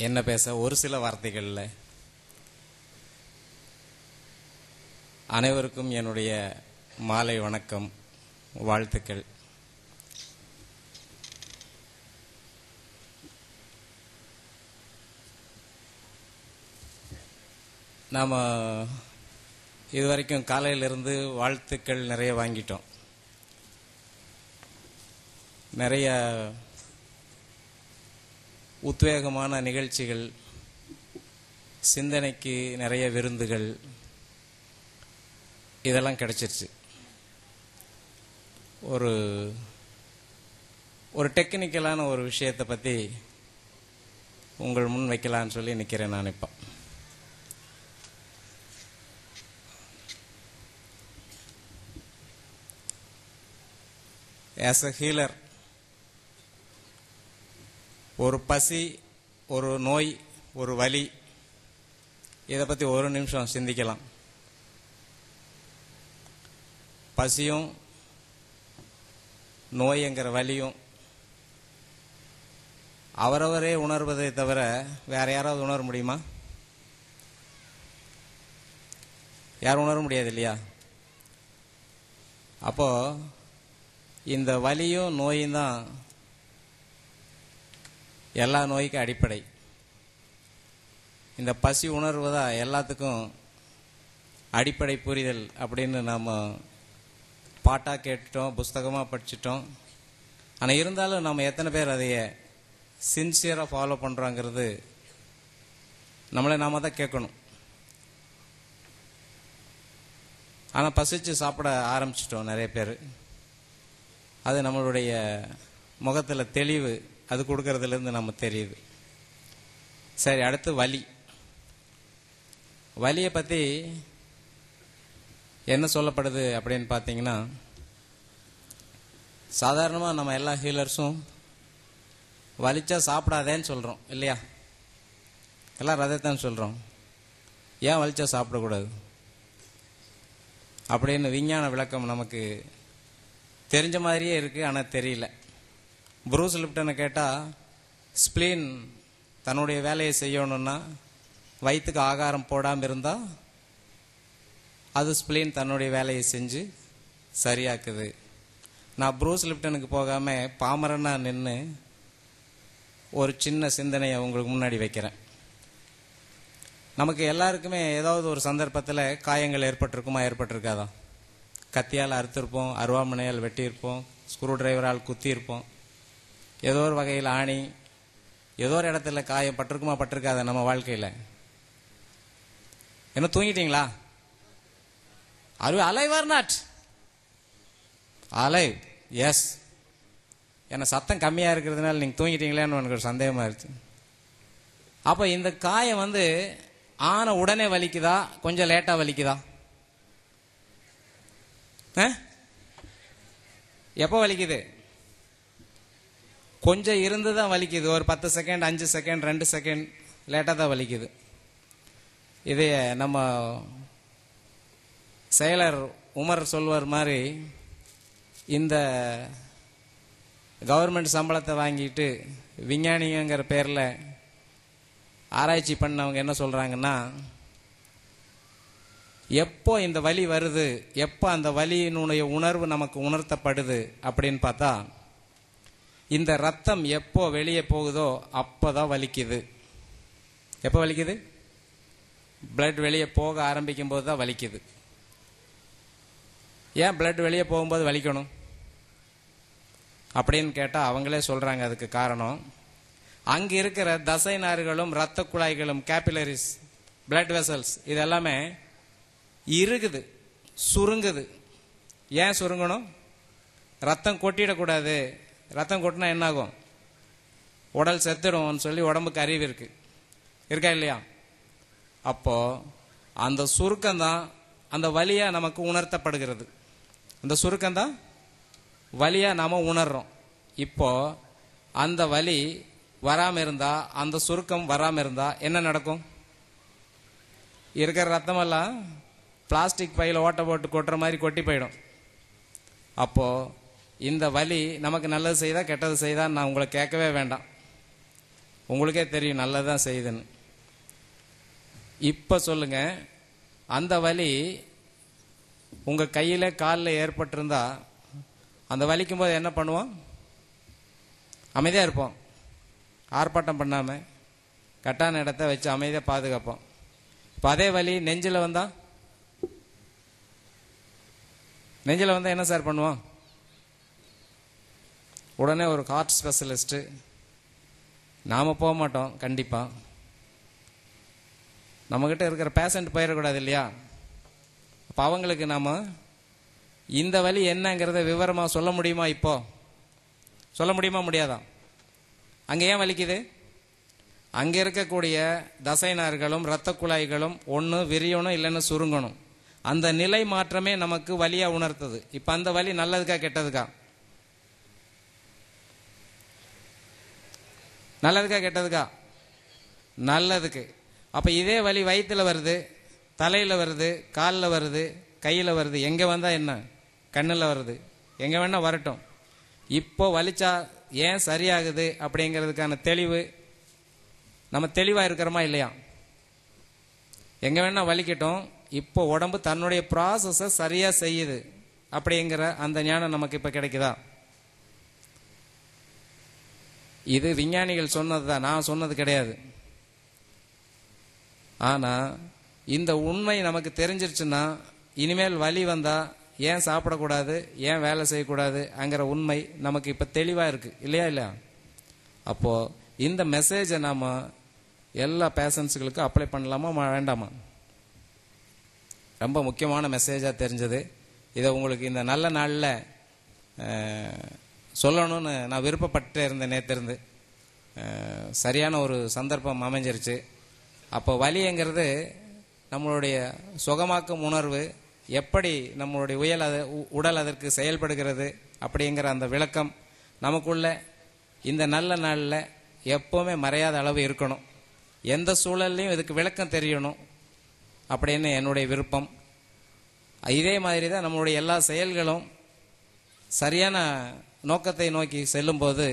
என்ன பேச ஒரு சில வார்த்தைகளில் அனைவருக்கும் என்னுடைய மாலை வணக்கம், வாழ்த்துக்கள். நாம் இதுவரைக்கும் காலையிலிருந்து வாழ்த்துக்கள் நிறைய வாங்கிட்டோம். நிறைய உத்வேகமான நிகழ்ச்சிகள், சிந்தனைக்கு நிறைய விருந்துகள், இதெல்லாம் கிடைச்சிருச்சு. ஒரு டெக்னிக்கலான ஒரு விஷயத்தை பற்றி உங்கள் முன் வைக்கலான்னு சொல்லி நிற்கிறேன் நான். இப்போ ஆஸ் அ ஹீலர், ஒரு பசி, ஒரு நோய், ஒரு வலி, இதை பற்றி ஒரு நிமிஷம் சிந்திக்கலாம். பசியும் நோய்ங்கிற வலியும் அவரவரே உணர்வதை தவிர வேற யாராவது உணர முடியுமா? யாரும் உணர முடியாது இல்லையா? அப்போ இந்த வலியும் நோயும் தான் எல்லா நோய்க்கும் அடிப்படை. இந்த பசி உணர்வு தான் எல்லாத்துக்கும் அடிப்படை புரிதல் அப்படின்னு நாம் பாட்டாக கேட்டுட்டோம், புஸ்தகமாக படிச்சிட்டோம். ஆனால் இருந்தாலும் நம்ம எத்தனை பேர் அதைய சின்சியராக ஃபாலோ பண்ணுறோங்கிறது நம்மளை நாம தான் கேட்கணும். ஆனால் பசிச்சு சாப்பிட ஆரம்பிச்சிட்டோம் நிறைய பேர். அது நம்மளுடைய முகத்தில் தெளிவு அது கொடுக்கறதுலேருந்து நம்ம தெரியுது. சரி, அடுத்து வலி. வலியை பற்றி என்ன சொல்லப்படுது அப்படின்னு பார்த்தீங்கன்னா, சாதாரணமாக நம்ம எல்லா ஹீலர்ஸும் வலிச்சா சாப்பிடாதேன்னு சொல்கிறோம் இல்லையா? எல்லாரும் அதைத்தான் சொல்கிறோம். ஏன் வலிச்சா சாப்பிடக்கூடாது அப்படின்னு விஞ்ஞான விளக்கம் நமக்கு தெரிஞ்ச மாதிரியே இருக்குது, ஆனால் தெரியல. ப்ரூஸ் லிப்டனை கேட்டால், ஸ்பிளீன் தன்னுடைய வேலையை செய்யணும்னா வயிற்றுக்கு ஆகாரம் போடாமல் இருந்தால் அது ஸ்பிளீன் தன்னுடைய வேலையை செஞ்சு சரியாக்குது. நான் ப்ரூஸ் லிப்டனுக்கு போகாமல் பாமரனா நின்று ஒரு சின்ன சிந்தனையை உங்களுக்கு முன்னாடி வைக்கிறேன். நமக்கு எல்லாருக்குமே ஏதாவது ஒரு சந்தர்ப்பத்தில் காயங்கள் ஏற்பட்டிருக்காதா? கத்தியால் அறுத்திருப்போம், அருவாமனையால் வெட்டியிருப்போம், ஸ்க்ரூ டிரைவரால் குத்தியிருப்போம், ஏதோ ஒரு வகையில் ஆணி, ஏதோ ஒரு இடத்துல காயம் பட்டிருக்காத நம்ம வாழ்க்கையில்? என்ன தூங்கிட்டீங்களா? Are you alive or not? Alive, yes. ஏன்னா சத்தம் கம்மியாக இருக்கிறதுனால நீங்கள் தூங்கிட்டீங்களேன்னு எனக்கு ஒரு சந்தேகமாக இருக்கு. அப்போ இந்த காயம் ஆன உடனே வலிக்குதா, கொஞ்சம் லேட்டாக வலிக்குதா? எப்போ வலிக்குது? கொஞ்சம் இருந்து தான் வலிக்குது. ஒரு 10 செகண்ட், 5 செகண்ட், 2 செகண்ட் லேட்டாக தான் வலிக்குது. இதே நம்ம செயலர் உமர் சொல்வார் மாதிரி, இந்த கவர்மெண்ட் சம்பளத்தை வாங்கிட்டு விஞ்ஞானிங்கிற பேரில் ஆராய்ச்சி பண்ணவங்க என்ன சொல்கிறாங்கன்னா, எப்போ இந்த வலி வருது, எப்போ அந்த வலியினுடைய உணர்வு நமக்கு உணர்த்தப்படுது அப்படின்னு பார்த்தா, இந்த ரத்தம் எப்போ வெளியே போகுதோ அப்போதான் வலிக்குது. எப்போ வலிக்குது? பிளட் வெளியே போக ஆரம்பிக்கும் போது தான் வலிக்குது. ஏன் பிளட் வெளியே போகும்போது வலிக்கணும் அப்படின்னு கேட்டால் அவங்களே சொல்கிறாங்க அதுக்கு காரணம், அங்கே இருக்கிற தசை நார்களும் இரத்த குழாய்களும், கேபிலரிஸ், பிளட் வெசல்ஸ், இது எல்லாமே இருக்குது, சுருங்குது. ஏன் சுருங்கணும்? ரத்தம் கொட்டிடக்கூடாது. ரத்தம் கொட்டினா என்னாகும்? உடல் செத்துடும் சொல்லி உடம்புக்கு அறிவு இருக்கா இல்லையா? அப்போ அந்த சுருக்கம்தான் அந்த வலியா நமக்கு உணர்த்தப்படுகிறது. அந்த சுருக்கம்தான் வலியா நாம உணர்றோம். இப்போ அந்த வலி வராமல் இருந்தா, அந்த சுருக்கம் வராமல் இருந்தா என்ன நடக்கும்? இருக்கிற ரத்தமெல்லாம் பிளாஸ்டிக் பையில் ஓட்ட போட்டு கொட்டுற மாதிரி கொட்டி போயிடும். அப்போ இந்த வலி நமக்கு நல்லது செய்தா கெட்டது செய்தா நான் உங்களை கேட்கவே வேண்டாம். உங்களுக்கே தெரியும் நல்லதான் செய்யுதுன்னு. இப்போ சொல்லுங்க, அந்த வலி உங்கள் கையில் காலில் ஏற்பட்டிருந்தா அந்த வலிக்கும் போது என்ன பண்ணுவோம்? அமைதியாக இருப்போம், ஆர்ப்பாட்டம் பண்ணாமல் கட்டான இடத்த வச்சு அமைதியாக பாதுகாப்போம். இப்போ அதே வலி நெஞ்சில் வந்தால் என்ன சார் பண்ணுவோம்? உடனே ஒரு ஹார்ட் ஸ்பெஷலிஸ்ட்டு, நாம் போக மாட்டோம் கண்டிப்பாக. நம்மக்கிட்ட இருக்கிற பேஷண்ட் போயிடக்கூடாது இல்லையா? அப்போ அவங்களுக்கு நாம் இந்த வலி என்னங்கிறத விவரமாக சொல்ல முடியுமா? இப்போ சொல்ல முடியுமா? முடியாதான்? அங்கே ஏன் வலிக்குது? அங்கே இருக்கக்கூடிய தசைநார்களும் இரத்த குழாய்களும் ஒன்று விரியணும், இல்லைன்னு சுருங்கணும். அந்த நிலை மாற்றமே நமக்கு வலியாக உணர்த்துது. இப்போ அந்த வலி நல்லதுக்கா கெட்டதுக்கா? நல்லதுக்கா கெட்டதுக்கா? நல்லதுக்கு. அப்போ இதே வலி வயிற்றில் வருது, தலையில் வருது, காலில் வருது, கையில் வருது, எங்கே வந்தால் என்ன? கண்ணில் வருது, எங்கே வேணால் வரட்டும். இப்போ வலிச்சா ஏன் சரியாகுது அப்படிங்கிறதுக்கான தெளிவு நம்ம தெளிவாக இருக்கிறோமா இல்லையா? எங்கே வேணால் வலிக்கட்டும், இப்போ உடம்பு தன்னுடைய ப்ராசஸை சரியாக செய்யுது அப்படிங்கிற அந்த ஞானம் நமக்கு இப்போ கிடைக்குதா? இது விஞ்ஞானிகள் சொன்னது தான், நான் சொன்னது கிடையாது. ஆனால் இந்த உண்மை நமக்கு தெரிஞ்சிருச்சுன்னா இனிமேல் வலி வந்தால் ஏன் சாப்பிடக்கூடாது, ஏன் வேலை செய்யக்கூடாதுங்கிற உண்மை நமக்கு இப்போ தெளிவாக இருக்குது இல்லையா? இல்லையா? அப்போது இந்த மெசேஜை நாம் எல்லா பேஷண்ட்ஸுகளுக்கும் அப்ளை பண்ணலாமா வேண்டாமா? ரொம்ப முக்கியமான மெசேஜாக தெரிஞ்சது. இதை உங்களுக்கு இந்த நல்ல நாளில் சொல்லணும்னு நான் விருப்பப்பட்டு இருந்தேன். நேற்றிருந்து சரியான ஒரு சந்தர்ப்பம் அமைஞ்சிருச்சு. அப்போ வலிங்கிறது நம்மளுடைய சுகமாக்கும் உணர்வு, எப்படி நம்மளுடைய உடல் அதற்கு செயல்படுகிறது அப்படிங்கிற அந்த விளக்கம் நமக்குள்ள இந்த நல்ல நாளில் எப்போவுமே மறையாத அளவு இருக்கணும். எந்த சூழல்லையும் இதுக்கு விளக்கம் தெரியணும் அப்படின்னு என்னுடைய விருப்பம். இதே மாதிரி தான் நம்மளுடைய எல்லா செயல்களும் சரியான நோக்கத்தை நோக்கி செல்லும்போது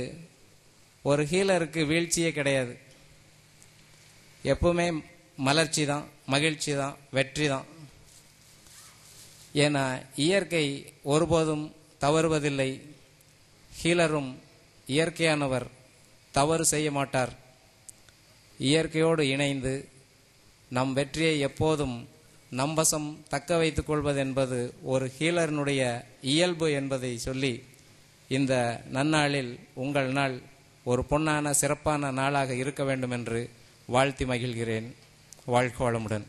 ஒரு ஹீலருக்கு வீழ்ச்சியே கிடையாது. எப்பவுமே மலர்ச்சி தான், மகிழ்ச்சி தான், வெற்றி தான். ஏன்னா இயற்கை ஒருபோதும் தவறுவதில்லை. ஹீலரும் இயற்கையானவர், தவறு செய்ய மாட்டார். இயற்கையோடு இணைந்து நம் வெற்றியை எப்போதும் நம்பசம் தக்க வைத்துக் கொள்வது என்பது ஒரு ஹீலரினுடைய இயல்பு என்பதை சொல்லி இந்த நன்னாளில் உங்கள் நாள் ஒரு பொன்னான சிறப்பான நாளாக இருக்க வேண்டும் என்று வாழ்த்தி மகிழ்கிறேன். வாழ்க வளமுடன்.